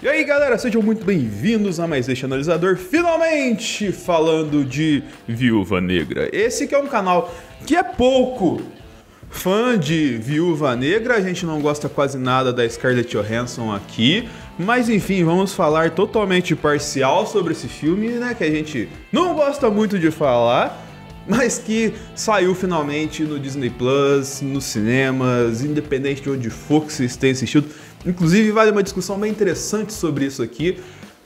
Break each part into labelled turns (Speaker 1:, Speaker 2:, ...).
Speaker 1: E aí galera, sejam muito bem-vindos a mais este analisador, finalmente falando de Viúva Negra. Esse que é um canal que é pouco fã de Viúva Negra, a gente não gosta quase nada da Scarlett Johansson aqui, mas enfim, vamos falar totalmente parcial sobre esse filme, né, que a gente não gosta muito de falar, mas que saiu finalmente no Disney Plus, nos cinemas, independente de onde for que vocês tenham assistido. Inclusive vale uma discussão bem interessante sobre isso aqui,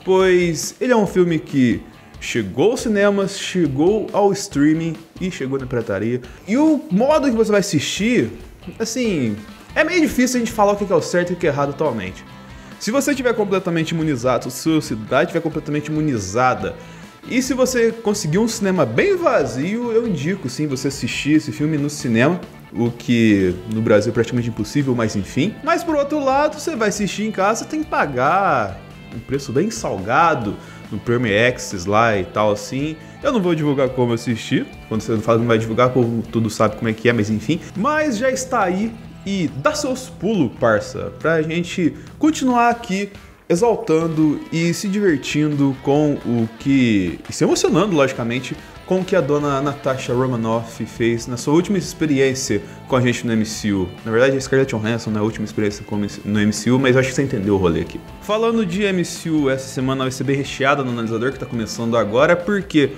Speaker 1: pois ele é um filme que chegou aos cinemas, chegou ao streaming e chegou na pirataria. E o modo que você vai assistir, assim, é meio difícil a gente falar o que é o certo e o que é errado atualmente. Se você estiver completamente imunizado, se a sua cidade estiver completamente imunizada, e se você conseguir um cinema bem vazio, eu indico sim você assistir esse filme no cinema, o que no Brasil é praticamente impossível, mas enfim. Mas por outro lado, você vai assistir em casa, tem que pagar um preço bem salgado no Premier Access lá e tal assim. Eu não vou divulgar como assistir, quando você fala que não vai divulgar, o povo tudo sabe como é que é, mas enfim. Mas já está aí e dá seus pulos, parça, pra gente continuar aqui exaltando e se divertindo com o que... e se emocionando, logicamente, com o que a dona Natasha Romanoff fez na sua última experiência com a gente no MCU. Na verdade, a Scarlett Johansson na última experiência no MCU, mas eu acho que você entendeu o rolê aqui. Falando de MCU, essa semana vai ser bem recheada no analisador que está começando agora, porque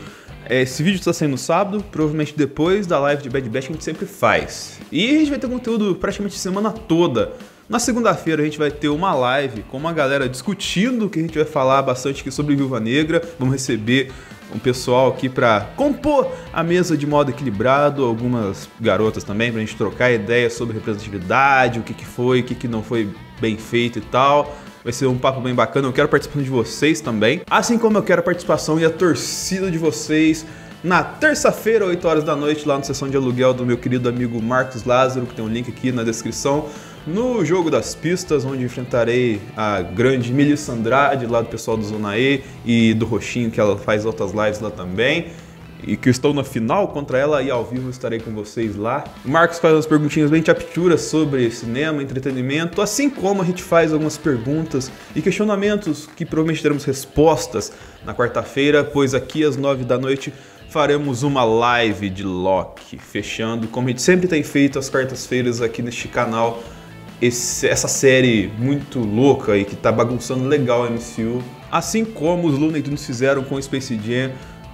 Speaker 1: esse vídeo está saindo no sábado, provavelmente depois da live de Bad Batch que a gente sempre faz. E a gente vai ter conteúdo praticamente a semana toda. Na segunda-feira a gente vai ter uma live com uma galera discutindo, que a gente vai falar bastante aqui sobre Viúva Negra. Vamos receber um pessoal aqui para compor a mesa de modo equilibrado, algumas garotas também, pra gente trocar ideias sobre representatividade, o que foi, o que não foi bem feito e tal. Vai ser um papo bem bacana, eu quero participar de vocês também. Assim como eu quero a participação e a torcida de vocês na terça-feira, 8 horas da noite, lá na sessão de aluguel do meu querido amigo Marcos Lázaro, que tem um link aqui na descrição, no Jogo das Pistas, onde enfrentarei a grande Melissa Andrade, lá do pessoal do Zona E, e do Roxinho, que ela faz outras lives lá também, e que eu estou na final contra ela, e ao vivo estarei com vocês lá. O Marcos faz umas perguntinhas bem chapturas sobre cinema, entretenimento, assim como a gente faz algumas perguntas e questionamentos que provavelmente teremos respostas na quarta-feira, pois aqui às 9 da noite faremos uma live de Loki, fechando, como a gente sempre tem feito às quartas-feiras aqui neste canal, essa série muito louca e que tá bagunçando legal a MCU, assim como os Looney Tunes fizeram com o Space Jam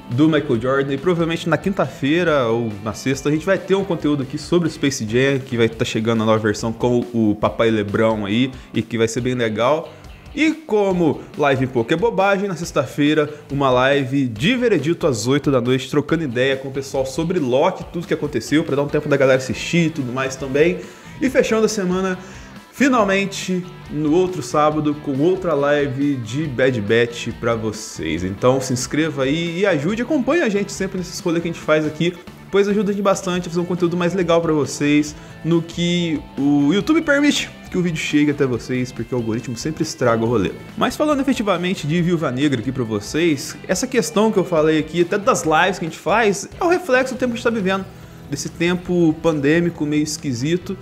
Speaker 1: do Michael Jordan, e provavelmente na quinta-feira ou na sexta a gente vai ter um conteúdo aqui sobre o Space Jam, que vai estar chegando a nova versão com o Papai Lebrão aí, e que vai ser bem legal. E como live pouco é bobagem, na sexta-feira uma live de veredito às 8 da noite, trocando ideia com o pessoal sobre Loki, tudo que aconteceu, para dar um tempo da galera assistir e tudo mais também. E fechando a semana, finalmente, no outro sábado, com outra live de Bad Batch pra vocês. Então se inscreva aí e ajude, acompanhe a gente sempre nesses rolês que a gente faz aqui, pois ajuda a gente bastante a fazer um conteúdo mais legal pra vocês, no que o YouTube permite que o vídeo chegue até vocês, porque o algoritmo sempre estraga o rolê. Mas falando efetivamente de Viúva Negra aqui pra vocês, essa questão que eu falei aqui, até das lives que a gente faz, é o reflexo do tempo que a gente tá vivendo, desse tempo pandêmico meio esquisito.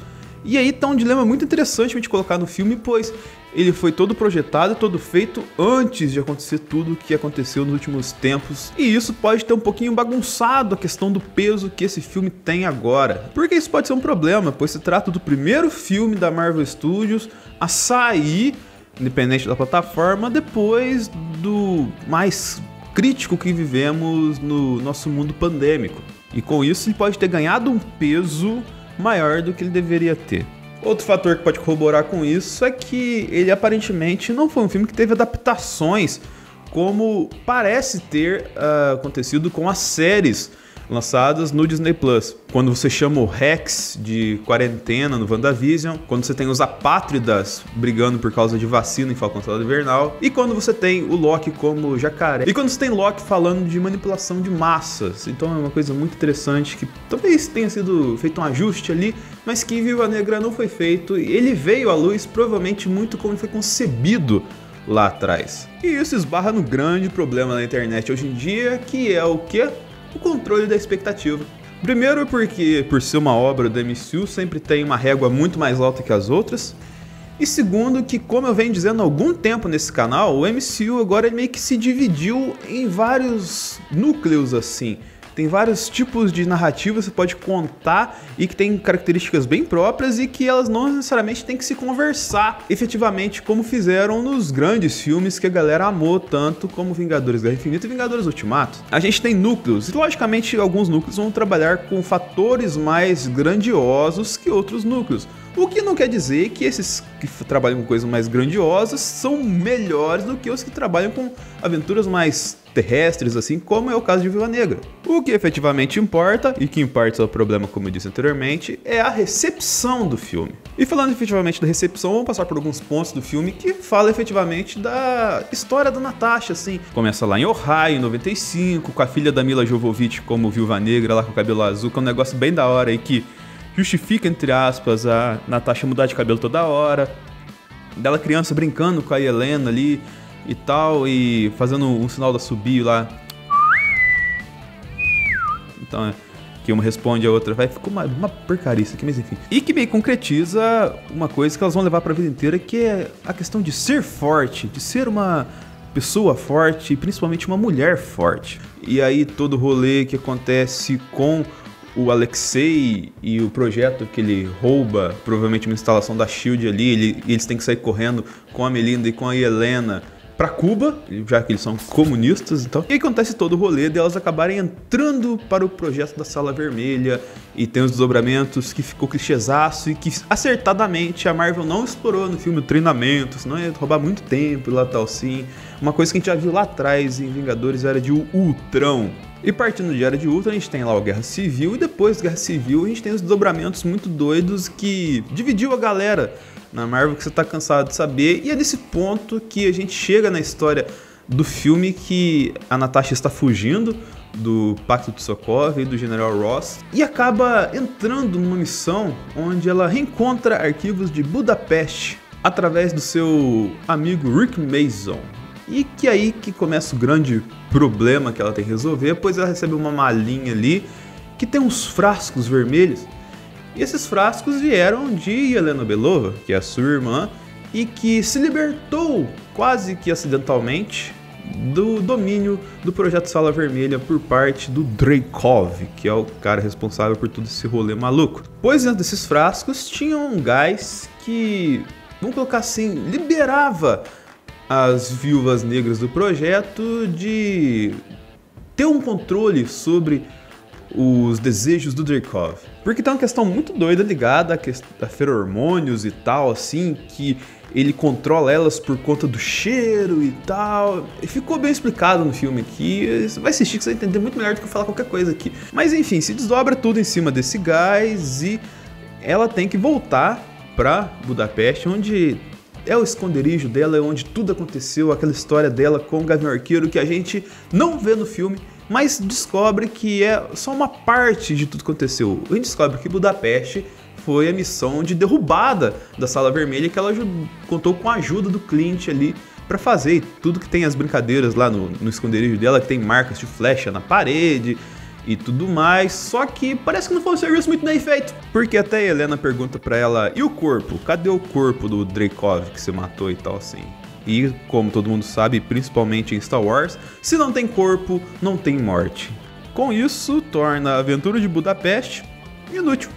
Speaker 1: E aí tá um dilema muito interessante pra gente colocar no filme, pois ele foi todo projetado e todo feito antes de acontecer tudo o que aconteceu nos últimos tempos. E isso pode ter um pouquinho bagunçado a questão do peso que esse filme tem agora. Porque isso pode ser um problema, pois se trata do primeiro filme da Marvel Studios a sair, independente da plataforma, depois do mais crítico que vivemos no nosso mundo pandêmico. E com isso ele pode ter ganhado um peso maior do que ele deveria ter. Outro fator que pode corroborar com isso é que ele aparentemente não foi um filme que teve adaptações como parece ter acontecido com as séries lançadas no Disney Plus. Quando você chama o Rex de quarentena no WandaVision, quando você tem os apátridas brigando por causa de vacina em Falcão e Soldado Invernal, e quando você tem o Loki como jacaré, e quando você tem Loki falando de manipulação de massas. Então é uma coisa muito interessante que talvez tenha sido feito um ajuste ali, mas que em Viúva Negra não foi feito, e ele veio à luz provavelmente muito como ele foi concebido lá atrás. E isso esbarra no grande problema da internet hoje em dia, que é o quê? O controle da expectativa. Primeiro porque, por ser uma obra da MCU, sempre tem uma régua muito mais alta que as outras. E segundo, que como eu venho dizendo há algum tempo nesse canal, o MCU agora ele meio que se dividiu em vários núcleos assim. Tem vários tipos de narrativa que você pode contar e que tem características bem próprias e que elas não necessariamente têm que se conversar efetivamente como fizeram nos grandes filmes que a galera amou tanto como Vingadores Guerra Infinita e Vingadores Ultimato. A gente tem núcleos e logicamente alguns núcleos vão trabalhar com fatores mais grandiosos que outros núcleos. O que não quer dizer que esses que trabalham com coisas mais grandiosas são melhores do que os que trabalham com aventuras mais terrestres, assim como é o caso de Viúva Negra. O que efetivamente importa, e que em parte é o problema, como eu disse anteriormente, é a recepção do filme. E falando efetivamente da recepção, vamos passar por alguns pontos do filme que fala efetivamente da história da Natasha, assim. Começa lá em Ohio, em 95, com a filha da Mila Jovovich como Viúva Negra, lá com o cabelo azul, que é um negócio bem da hora aí que justifica, entre aspas, a Natasha mudar de cabelo toda hora. Dela criança brincando com a Helena ali e tal, e fazendo um sinal da subir lá. Então, que uma responde a outra, vai, ficou uma porcaria isso aqui, mas enfim. E que meio concretiza uma coisa que elas vão levar pra vida inteira, que é a questão de ser forte, de ser uma pessoa forte, e principalmente uma mulher forte. E aí todo o rolê que acontece com o Alexei e o projeto que ele rouba, provavelmente uma instalação da SHIELD ali, eles têm que sair correndo com a Melinda e com a Helena pra Cuba, já que eles são comunistas e tal. E aí acontece todo o rolê delas acabarem entrando para o projeto da Sala Vermelha e tem os desdobramentos que ficou clichêzaço e que acertadamente a Marvel não explorou no filme o treinamento, senão ia roubar muito tempo e lá tal sim. Uma coisa que a gente já viu lá atrás em Vingadores era de Ultron. E partindo de Era de Ultron, a gente tem lá o Guerra Civil, e depois da Guerra Civil a gente tem os desdobramentos muito doidos que dividiu a galera na Marvel, que você tá cansado de saber, e é nesse ponto que a gente chega na história do filme que a Natasha está fugindo do Pacto de Sokovia e do General Ross, e acaba entrando numa missão onde ela reencontra arquivos de Budapeste através do seu amigo Rick Mason. E que aí que começa o grande problema que ela tem que resolver, pois ela recebe uma malinha ali que tem uns frascos vermelhos. E esses frascos vieram de Yelena Belova, que é a sua irmã, e que se libertou quase que acidentalmente do domínio do Projeto Sala Vermelha por parte do Dreykov, que é o cara responsável por todo esse rolê maluco. Pois dentro desses frascos tinha um gás que, vamos colocar assim, liberava as viúvas negras do projeto de ter um controle sobre os desejos do Dreykov. Porque tem uma questão muito doida ligada a feromônios e tal, assim, que ele controla elas por conta do cheiro e tal. E ficou bem explicado no filme aqui. Você vai assistir que você vai entender muito melhor do que eu falar qualquer coisa aqui. Mas enfim, se desdobra tudo em cima desse gás e ela tem que voltar pra Budapeste, onde é o esconderijo dela, é onde tudo aconteceu, aquela história dela com o Gavião Arqueiro que a gente não vê no filme, mas descobre que é só uma parte de tudo que aconteceu. A gente descobre que Budapeste foi a missão de derrubada da Sala Vermelha, que ela contou com a ajuda do Clint ali para fazer. E tudo que tem as brincadeiras lá no esconderijo dela, que tem marcas de flecha na parede e tudo mais, só que parece que não foi um serviço muito bem feito, porque até a Helena pergunta pra ela, e o corpo? Cadê o corpo do Dreykov que você matou e tal assim? E como todo mundo sabe, principalmente em Star Wars, se não tem corpo, não tem morte. Com isso, torna a aventura de Budapeste inútil,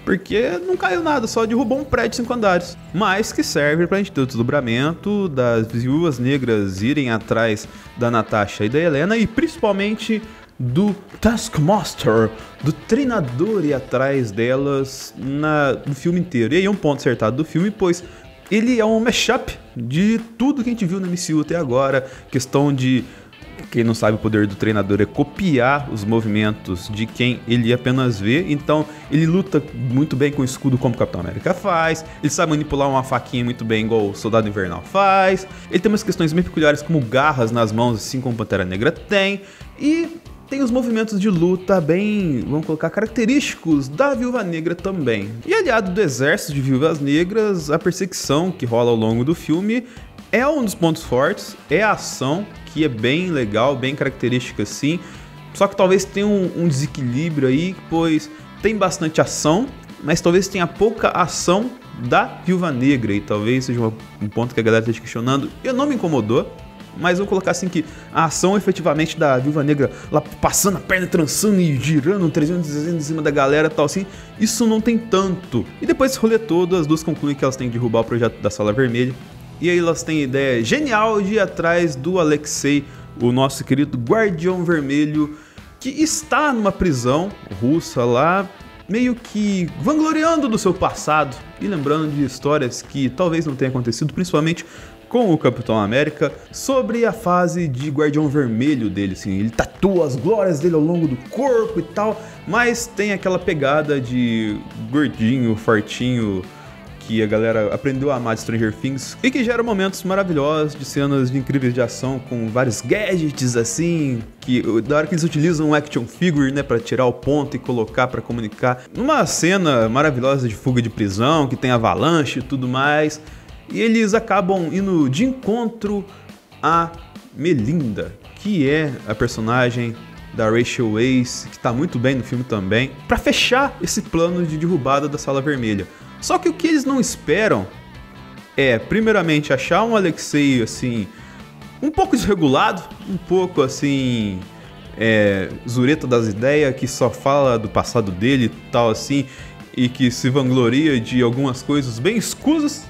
Speaker 1: porque não caiu nada, só derrubou um prédio de 5 andares, mas que serve pra gente ter o desdobramento das viúvas negras irem atrás da Natasha e da Helena, e principalmente do Taskmaster, do treinador ir atrás delas no filme inteiro. E aí um ponto acertado do filme, pois ele é um mashup de tudo que a gente viu no MCU até agora. Questão de, quem não sabe, o poder do treinador é copiar os movimentos de quem ele apenas vê. Então ele luta muito bem com o escudo como o Capitão América faz, ele sabe manipular uma faquinha muito bem igual o Soldado Invernal faz, ele tem umas questões bem peculiares como garras nas mãos, assim como o Pantera Negra tem, e tem os movimentos de luta bem, vamos colocar, característicos da Viúva Negra também. E aliado do exército de Viúvas Negras, a perseguição que rola ao longo do filme é um dos pontos fortes, é a ação, que é bem legal, bem característica sim, só que talvez tenha um desequilíbrio aí, pois tem bastante ação, mas talvez tenha pouca ação da Viúva Negra, e talvez seja um ponto que a galera esteja questionando. Eu não me incomodou, mas vou colocar assim que a ação efetivamente da Viúva Negra lá passando a perna, trançando e girando 360 em cima da galera e tal assim, isso não tem tanto. E depois desse rolê todo, as duas concluem que elas têm que derrubar o projeto da Sala Vermelha. E aí elas têm a ideia genial de ir atrás do Alexei, o nosso querido Guardião Vermelho, que está numa prisão russa lá, meio que vangloriando do seu passado e lembrando de histórias que talvez não tenham acontecido, principalmente com o Capitão América, sobre a fase de Guardião Vermelho dele, assim, ele tatua as glórias dele ao longo do corpo e tal, mas tem aquela pegada de gordinho, fortinho, que a galera aprendeu a amar de Stranger Things, e que gera momentos maravilhosos de cenas de incríveis de ação com vários gadgets assim, que da hora que eles utilizam um action figure, né, para tirar o ponto e colocar para comunicar, numa cena maravilhosa de fuga de prisão, que tem avalanche e tudo mais. E eles acabam indo de encontro a Melinda, que é a personagem da Rachel Weisz, que está muito bem no filme também, para fechar esse plano de derrubada da Sala Vermelha. Só que o que eles não esperam é, primeiramente, achar um Alexei, assim, um pouco desregulado, um pouco, assim, zureta das ideias, que só fala do passado dele e tal, assim, e que se vangloria de algumas coisas bem escusas.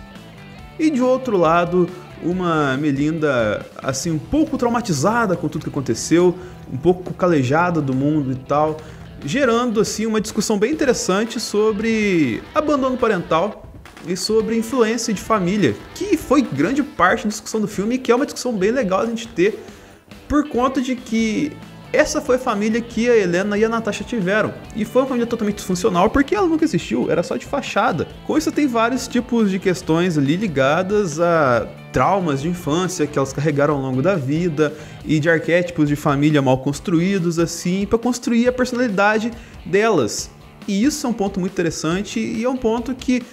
Speaker 1: E de outro lado, uma Melinda, assim, um pouco traumatizada com tudo que aconteceu, um pouco calejada do mundo e tal, gerando, assim, uma discussão bem interessante sobre abandono parental e sobre influência de família, que foi grande parte da discussão do filme e que é uma discussão bem legal a gente ter, por conta de que essa foi a família que a Helena e a Natasha tiveram. E foi uma família totalmente disfuncional porque ela nunca existiu, era só de fachada. Com isso tem vários tipos de questões ali ligadas a traumas de infância que elas carregaram ao longo da vida e de arquétipos de família mal construídos, assim, para construir a personalidade delas. E isso é um ponto muito interessante e é um ponto que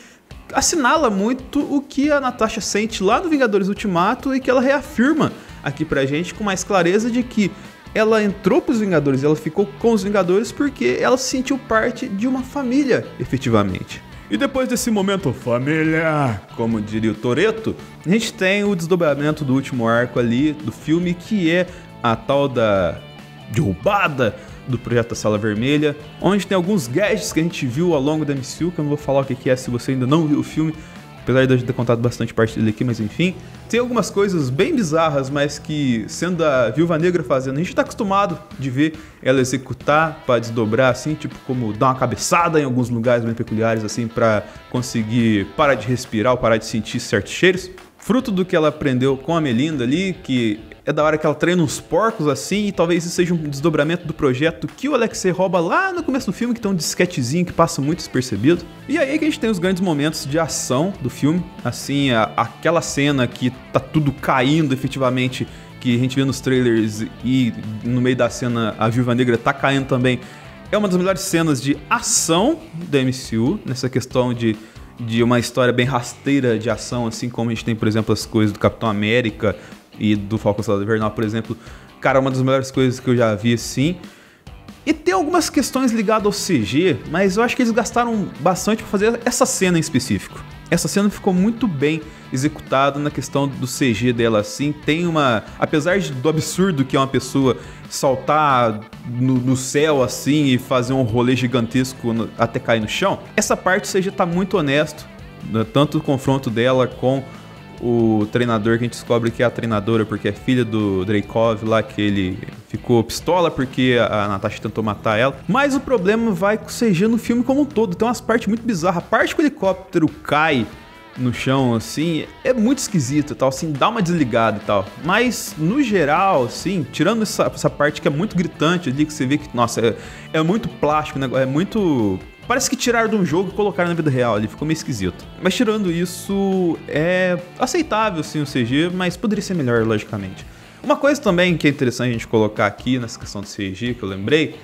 Speaker 1: assinala muito o que a Natasha sente lá no Vingadores Ultimato e que ela reafirma aqui pra gente com mais clareza de que ela entrou pros Vingadores, ela ficou com os Vingadores porque ela se sentiu parte de uma família, efetivamente. E depois desse momento família, como diria o Toretto, a gente tem o desdobramento do último arco ali do filme, que é a tal da derrubada do projeto da Sala Vermelha, onde tem alguns gadgets que a gente viu ao longo da MCU, que eu não vou falar o que é se você ainda não viu o filme, apesar de eu ter contado bastante parte dele aqui, mas enfim. Tem algumas coisas bem bizarras, mas que, sendo a Viúva Negra fazendo, a gente tá acostumado de ver ela executar pra desdobrar, assim, tipo como dar uma cabeçada em alguns lugares bem peculiares, assim, pra conseguir parar de respirar ou parar de sentir certos cheiros. Fruto do que ela aprendeu com a Melinda ali, que é da hora que ela treina uns porcos assim, e talvez isso seja um desdobramento do projeto que o Alexei rouba lá no começo do filme, que tem um disquetezinho que passa muito despercebido. E aí que a gente tem os grandes momentos de ação do filme, assim, aquela cena que tá tudo caindo efetivamente, que a gente vê nos trailers, e no meio da cena a Viúva Negra tá caindo também. É uma das melhores cenas de ação da MCU, nessa questão de uma história bem rasteira de ação, assim como a gente tem, por exemplo, as coisas do Capitão América e do Falcão Soldado Invernal, por exemplo. Cara, uma das melhores coisas que eu já vi, assim. E tem algumas questões ligadas ao CG, mas eu acho que eles gastaram bastante pra fazer essa cena em específico. Essa cena ficou muito bem executada na questão do CG dela, assim. Tem uma... Apesar do absurdo que é uma pessoa saltar no céu, assim, e fazer um rolê gigantesco até cair no chão, essa parte o CG tá muito honesto, né? Tanto o confronto dela com o treinador, que a gente descobre que é a treinadora porque é filha do Dreykov lá, que ele ficou pistola porque a Natasha tentou matar ela. Mas o problema vai com o CG no filme como um todo. Tem umas partes muito bizarras. A parte que o helicóptero cai no chão, assim, é muito esquisito e tal, assim, dá uma desligada e tal. Mas, no geral, assim, tirando essa parte que é muito gritante ali, que você vê que, nossa, é muito plástico, né? É muito... Parece que tiraram de um jogo e colocaram na vida real ali, ficou meio esquisito. Mas tirando isso, é aceitável sim o CG, mas poderia ser melhor, logicamente. Uma coisa também que é interessante a gente colocar aqui nessa questão do CG, que eu lembrei,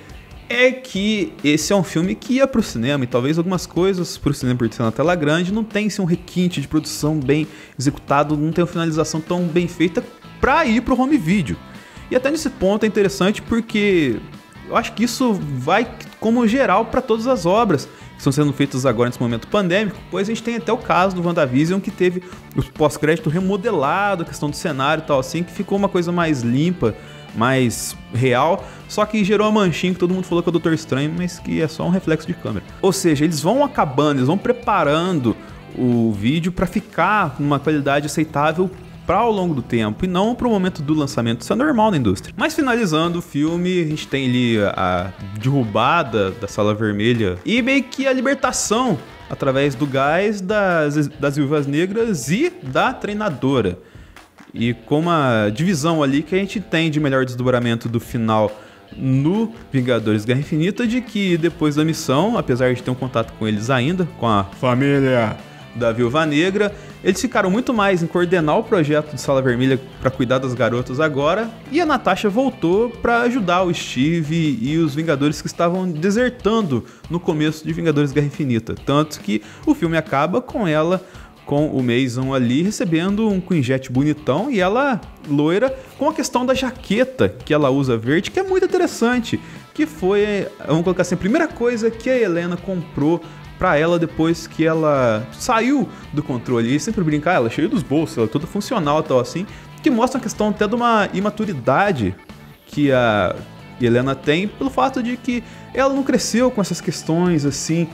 Speaker 1: é que esse é um filme que ia pro cinema, e talvez algumas coisas pro cinema por ser na tela grande não tem um requinte de produção bem executado, não tem uma finalização tão bem feita pra ir pro home video. E até nesse ponto é interessante porque eu acho que isso vai como geral para todas as obras que estão sendo feitas agora nesse momento pandêmico, pois a gente tem até o caso do WandaVision, que teve o pós-crédito remodelado, a questão do cenário e tal assim, que ficou uma coisa mais limpa, mais real, só que gerou uma manchinha que todo mundo falou que é o Doutor Estranho, mas que é só um reflexo de câmera. Ou seja, eles vão acabando, eles vão preparando o vídeo para ficar numa qualidade aceitável para ao longo do tempo e não para o momento do lançamento. Isso é normal na indústria. Mas finalizando o filme, a gente tem ali a derrubada da Sala Vermelha e meio que a libertação através do gás das Viúvas Negras e da treinadora. E com uma divisão ali que a gente tem de melhor desdobramento do final no Vingadores Guerra Infinita, de que depois da missão, apesar de ter um contato com eles ainda, com a família da Viúva Negra, eles ficaram muito mais em coordenar o projeto de Sala Vermelha para cuidar das garotas agora, e a Natasha voltou para ajudar o Steve e os Vingadores que estavam desertando no começo de Vingadores Guerra Infinita, tanto que o filme acaba com ela, com o Mason ali recebendo um Quinjet bonitão e ela loira, com a questão da jaqueta que ela usa verde, que é muito interessante, que foi, vamos colocar assim, a primeira coisa que a Helena comprou pra ela depois que ela saiu do controle. E sempre brincar, ela é cheia dos bolsos, ela é toda funcional e tal assim, que mostra a questão até de uma imaturidade que a Helena tem, pelo fato de que ela não cresceu com essas questões assim,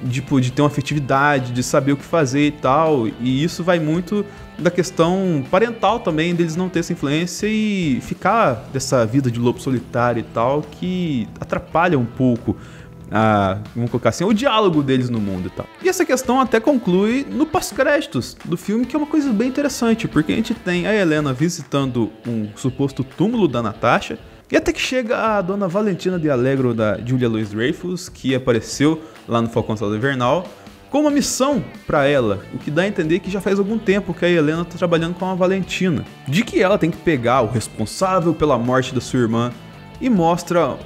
Speaker 1: tipo, de ter uma afetividade, de saber o que fazer e tal, e isso vai muito da questão parental também, deles não ter essa influência e ficar dessa vida de lobo solitário e tal, que atrapalha um pouco vamos colocar assim, o diálogo deles no mundo e tal. E essa questão até conclui no pós-créditos do filme, que é uma coisa bem interessante, porque a gente tem a Helena visitando um suposto túmulo da Natasha, e até que chega a dona Valentina de Allegro, da Julia Louis-Dreyfus, que apareceu lá no Falcão Soldado Invernal, com uma missão pra ela, o que dá a entender que já faz algum tempo que a Helena tá trabalhando com a Valentina, de que ela tem que pegar o responsável pela morte da sua irmã, e mostra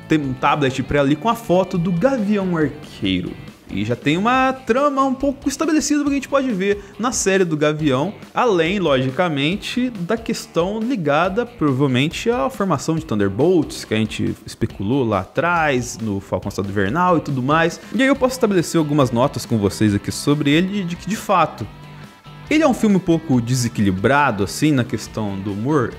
Speaker 1: tem um tablet pra ela ali com a foto do Gavião Arqueiro. E já tem uma trama um pouco estabelecida que a gente pode ver na série do Gavião, além, logicamente, da questão ligada, provavelmente, à formação de Thunderbolts, que a gente especulou lá atrás, no Falcão Soldado Invernal e tudo mais. E aí eu posso estabelecer algumas notas com vocês aqui sobre ele, de que, de fato, ele é um filme um pouco desequilibrado, assim, na questão do humor.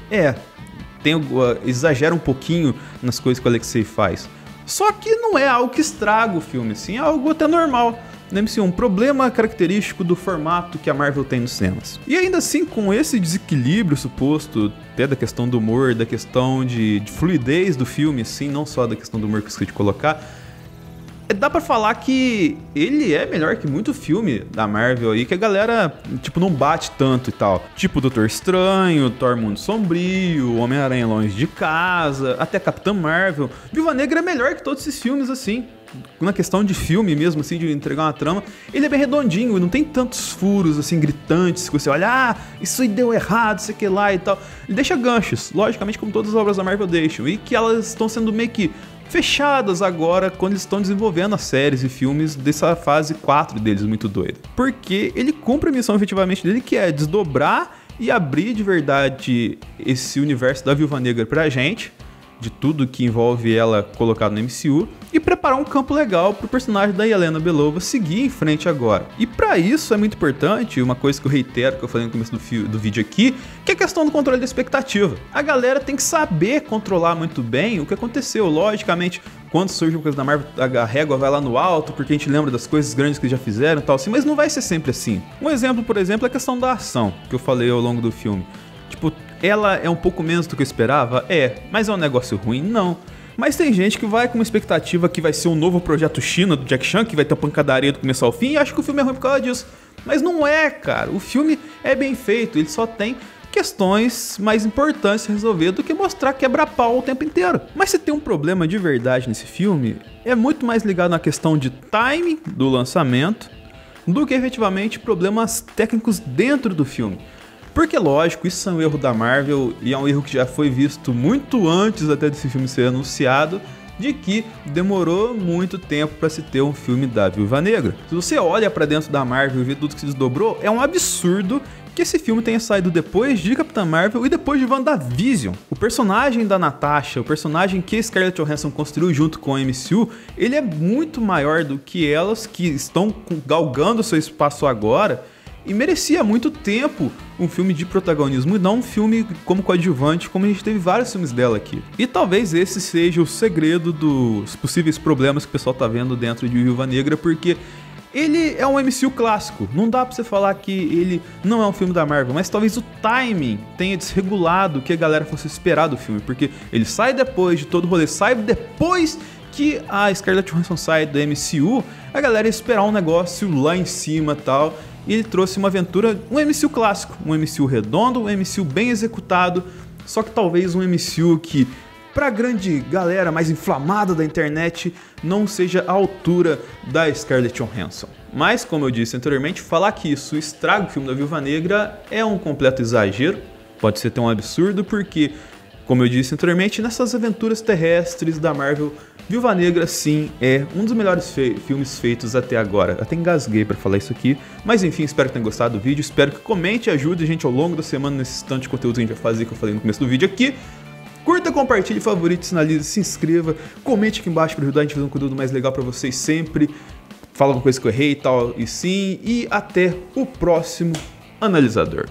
Speaker 1: Exagera um pouquinho nas coisas que o Alexei faz. Só que não é algo que estraga o filme, assim, é algo até normal. Lembre-se, um problema característico do formato que a Marvel tem nos cinemas. E ainda assim, com esse desequilíbrio suposto, até da questão do humor, da questão de fluidez do filme, assim, não só da questão do humor que eu esqueci de colocar, dá pra falar que ele é melhor que muito filme da Marvel aí, que a galera, tipo, não bate tanto e tal. Tipo Doutor Estranho, Thor Mundo Sombrio, Homem-Aranha Longe de Casa, até Capitã Marvel. Viúva Negra é melhor que todos esses filmes, assim. Na questão de filme mesmo, assim, de entregar uma trama, ele é bem redondinho, não tem tantos furos, assim, gritantes, que você olha, isso aí deu errado, sei que lá e tal. Ele deixa ganchos, logicamente, como todas as obras da Marvel deixam, e que elas estão sendo meio que fechadas agora quando eles estão desenvolvendo as séries e filmes dessa fase 4 deles, muito doida. Porque ele cumpre a missão efetivamente dele, que é desdobrar e abrir de verdade esse universo da Viúva Negra pra gente, de tudo que envolve ela colocado no MCU, e preparar um campo legal pro personagem da Yelena Belova seguir em frente agora. E pra isso é muito importante, uma coisa que eu reitero, que eu falei no começo do vídeo aqui, que é a questão do controle da expectativa. A galera tem que saber controlar muito bem o que aconteceu. Logicamente, quando surge uma coisa da Marvel, a régua vai lá no alto, porque a gente lembra das coisas grandes que eles já fizeram e tal assim, mas não vai ser sempre assim. Um exemplo, por exemplo, é a questão da ação, que eu falei ao longo do filme. Tipo, ela é um pouco menos do que eu esperava? Mas é um negócio ruim? Não. Mas tem gente que vai com uma expectativa que vai ser um novo projeto China do Jack Chan, que vai ter pancadaria do começo ao fim, e acho que o filme é ruim por causa disso. Mas não é, cara. O filme é bem feito, ele só tem questões mais importantes a resolver do que mostrar quebra-pau o tempo inteiro. Mas se tem um problema de verdade nesse filme, é muito mais ligado na questão de timing do lançamento do que efetivamente problemas técnicos dentro do filme. Porque, lógico, isso é um erro da Marvel e é um erro que já foi visto muito antes até desse filme ser anunciado, de que demorou muito tempo para se ter um filme da Viúva Negra. Se você olha para dentro da Marvel e vê tudo que se desdobrou, é um absurdo que esse filme tenha saído depois de Capitã Marvel e depois de WandaVision. O personagem da Natasha, o personagem que Scarlett Johansson construiu junto com a MCU, ele é muito maior do que elas que estão galgando seu espaço agora, e merecia muito tempo um filme de protagonismo e não um filme como coadjuvante, como a gente teve vários filmes dela aqui. E talvez esse seja o segredo dos possíveis problemas que o pessoal tá vendo dentro de Viúva Negra, porque ele é um MCU clássico, não dá pra você falar que ele não é um filme da Marvel, mas talvez o timing tenha desregulado o que a galera fosse esperar do filme, porque ele sai depois de todo o rolê, sai depois que a Scarlett Johansson sai do MCU, a galera ia esperar um negócio lá em cima e tal, e ele trouxe uma aventura, um MCU clássico, um MCU redondo, um MCU bem executado, só que talvez um MCU que, pra grande galera mais inflamada da internet, não seja a altura da Scarlett Johansson. Mas, como eu disse anteriormente, falar que isso estraga o filme da Viúva Negra é um completo exagero, pode ser até um absurdo, porque, como eu disse anteriormente, nessas aventuras terrestres da Marvel, Viúva Negra, sim, é um dos melhores filmes feitos até agora. Até engasguei pra falar isso aqui, mas enfim, espero que tenham gostado do vídeo, espero que comente e ajude a gente ao longo da semana nesse tanto de conteúdo que a gente vai fazer, que eu falei no começo do vídeo aqui. Curta, compartilhe, favorite, sinalize, se inscreva, comente aqui embaixo para ajudar a gente a fazer um conteúdo mais legal para vocês sempre. Fala alguma coisa que eu errei e tal, e sim, e até o próximo analisador.